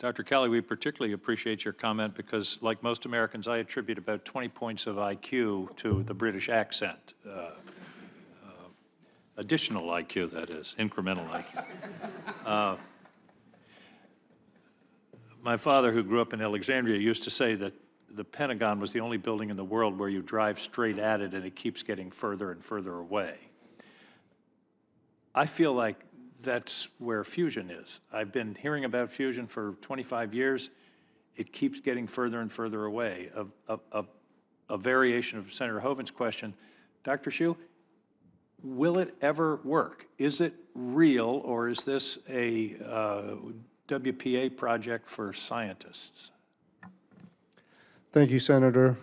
Dr. Kelly, we particularly appreciate your comment because, like most Americans, I attribute about 20 points of IQ to the British accent. Additional IQ, that is, incremental IQ. My father, who grew up in Alexandria, used to say that the Pentagon was the only building in the world where you drive straight at it and it keeps getting further and further away. I feel like that's where fusion is. I've been hearing about fusion for 25 years. It keeps getting further and further away. A variation of Senator Hovind's question, Dr. Hsu, will it ever work? Is it real, or is this a WPA project for scientists? Thank you, Senator.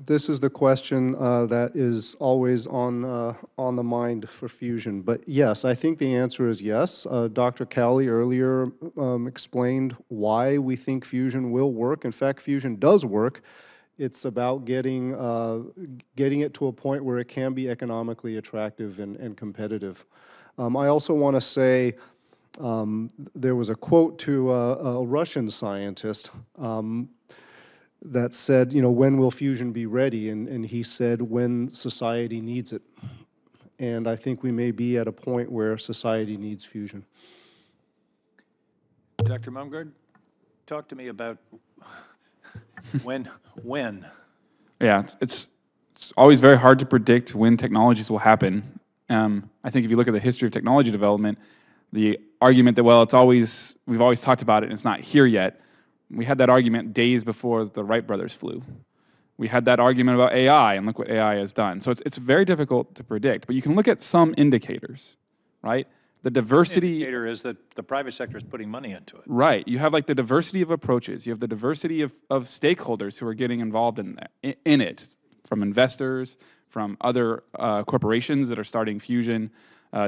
This is the question that is always on the mind for fusion. But yes, I think the answer is yes. Dr. Kelly earlier explained why we think fusion will work. In fact, fusion does work. It's about getting it to a point where it can be economically attractive and competitive. I also want to say there was a quote to a Russian scientist that said, you know, when will fusion be ready? And he said, when society needs it. And I think we may be at a point where society needs fusion. Dr. Mumgard, talk to me about when. Yeah, it's always very hard to predict when technologies will happen. I think if you look at the history of technology development, the argument that, well, we've always talked about it and it's not here yet. We had that argument days before the Wright brothers flew. We had that argument about AI, and look what AI has done. So it's very difficult to predict, but you can look at some indicators, right? The diversity... The indicator is that the private sector is putting money into it. Right. You have like the diversity of approaches. You have the diversity of stakeholders who are getting involved in it, from investors, from other corporations that are starting fusion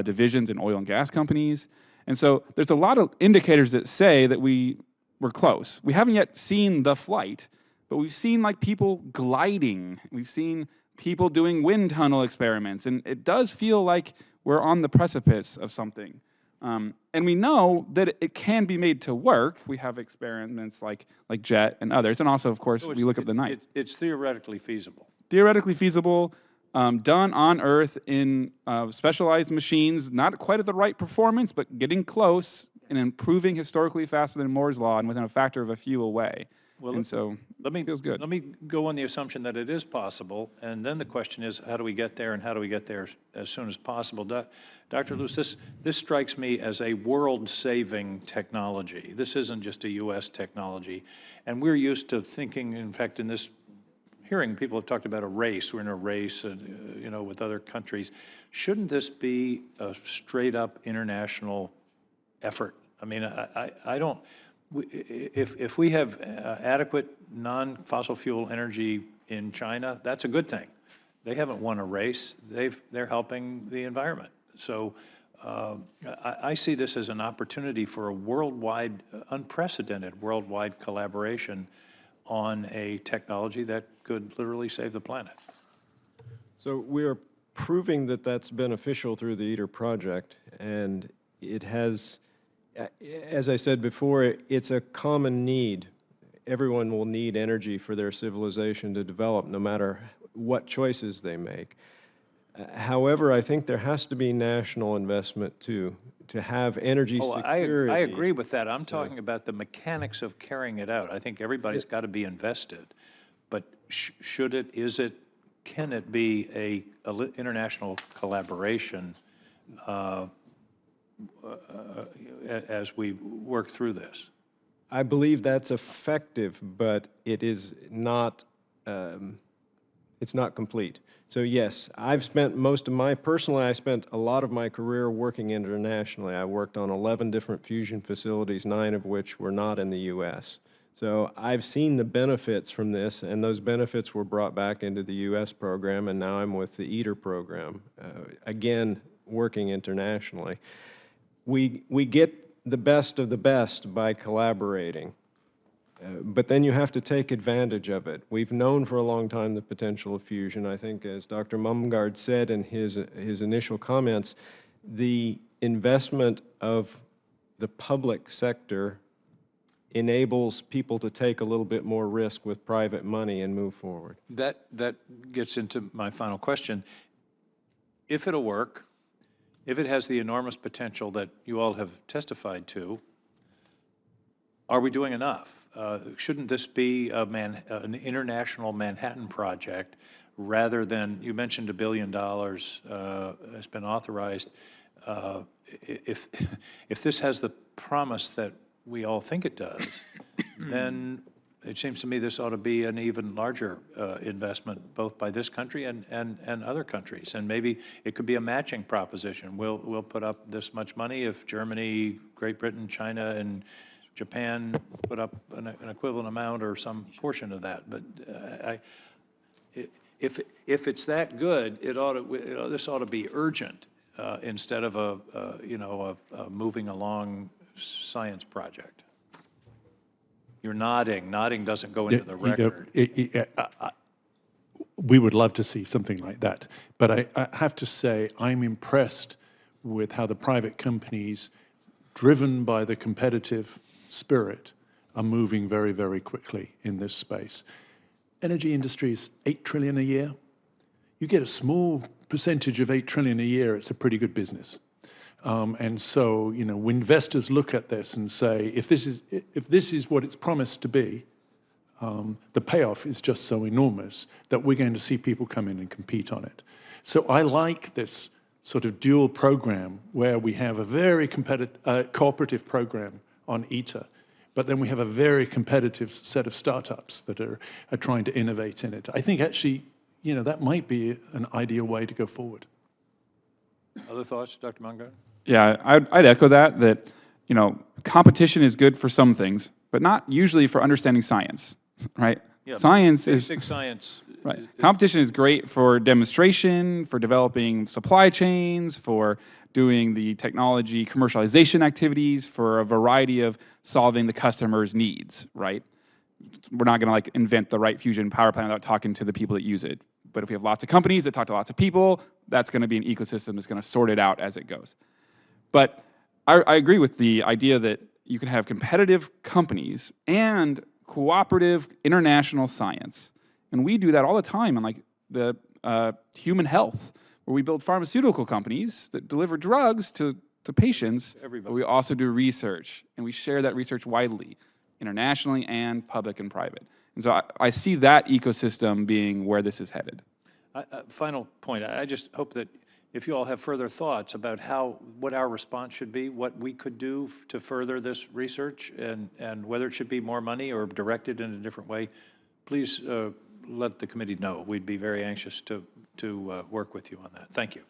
divisions in oil and gas companies. And so there's a lot of indicators that say that we're close. We haven't yet seen the flight, but we've seen like people gliding. We've seen people doing wind tunnel experiments, and it does feel like we're on the precipice of something. And we know that it can be made to work. We have experiments like JET and others, and also, of course, we look up the night. It's theoretically feasible. Theoretically feasible, done on Earth in specialized machines, not quite at the right performance, but getting close and improving historically faster than Moore's Law and within a factor of a few away. Well, and so it feels good. Let me go on the assumption that it is possible, and then the question is, how do we get there, and how do we get there as soon as possible? Dr. Luce, this strikes me as a world-saving technology. This isn't just a U.S. technology, and we're used to thinking, in fact, in this hearing, people have talked about a race. We're in a race, you know, with other countries. Shouldn't this be a straight-up international effort? I mean, I don't. If we have adequate non-fossil fuel energy in China, that's a good thing. They haven't won a race. They're helping the environment. So I see this as an opportunity for a worldwide, unprecedented worldwide collaboration on a technology that could literally save the planet. So we are proving that that's beneficial through the ITER project, and it has, as I said before, it's a common need. Everyone will need energy for their civilization to develop, no matter what choices they make. However, I think there has to be national investment too, to have energy security. I agree with that. I'm talking about the mechanics of carrying it out. I think everybody's got to be invested. But can it be a international collaboration as we work through this? I believe that's effective, but it is not, it's not complete. So yes, I've spent personally, I spent a lot of my career working internationally. I worked on 11 different fusion facilities, 9 of which were not in the U.S. So I've seen the benefits from this, and those benefits were brought back into the U.S. program, and now I'm with the ITER program, again, working internationally. We get the best of the best by collaborating. But then you have to take advantage of it. We've known for a long time the potential of fusion. I think, as Dr. Mumgard said in his initial comments, the investment of the public sector enables people to take a little bit more risk with private money and move forward. That gets into my final question. If it'll work, if it has the enormous potential that you all have testified to, are we doing enough? Shouldn't this be an international Manhattan project rather than, you mentioned $1 billion has been authorized. If this has the promise that we all think it does, then it seems to me this ought to be an even larger investment, both by this country and other countries. And maybe it could be a matching proposition. We'll put up this much money if Germany, Great Britain, China, and Japan put up an equivalent amount or some portion of that. But if it's that good, this ought to be urgent instead of a moving along science project. You're nodding. Nodding doesn't go into the record. We would love to see something like that. But I have to say, I'm impressed with how the private companies, driven by the competitive spirit, are moving very, very quickly in this space. Energy industry is $8 trillion a year. You get a small percentage of $8 trillion a year, it's a pretty good business. And so, when investors look at this and say, if this is what it's promised to be, the payoff is just so enormous that we're going to see people come in and compete on it. So I like this sort of dual program where we have a very cooperative program on ITER, but then we have a very competitive set of startups that are trying to innovate in it. I think actually, that might be an ideal way to go forward. Other thoughts, Dr. Mungard? Yeah, I'd echo that, competition is good for some things, but not usually for understanding science, right? Yeah, basic science. Right. Competition is great for demonstration, for developing supply chains, for doing the technology commercialization activities, for a variety of solving the customer's needs, right? We're not going to invent the right fusion power plant without talking to the people that use it. But if we have lots of companies that talk to lots of people, that's going to be an ecosystem that's going to sort it out as it goes. But I agree with the idea that you can have competitive companies and cooperative international science. And we do that all the time in the human health, where we build pharmaceutical companies that deliver drugs to patients. But we also do research, and we share that research widely, internationally and public and private. And so I see that ecosystem being where this is headed. Final point, I just hope that if you all have further thoughts about what our response should be, what we could do to further this research, and whether it should be more money or directed in a different way, please let the committee know. We'd be very anxious to work with you on that. Thank you.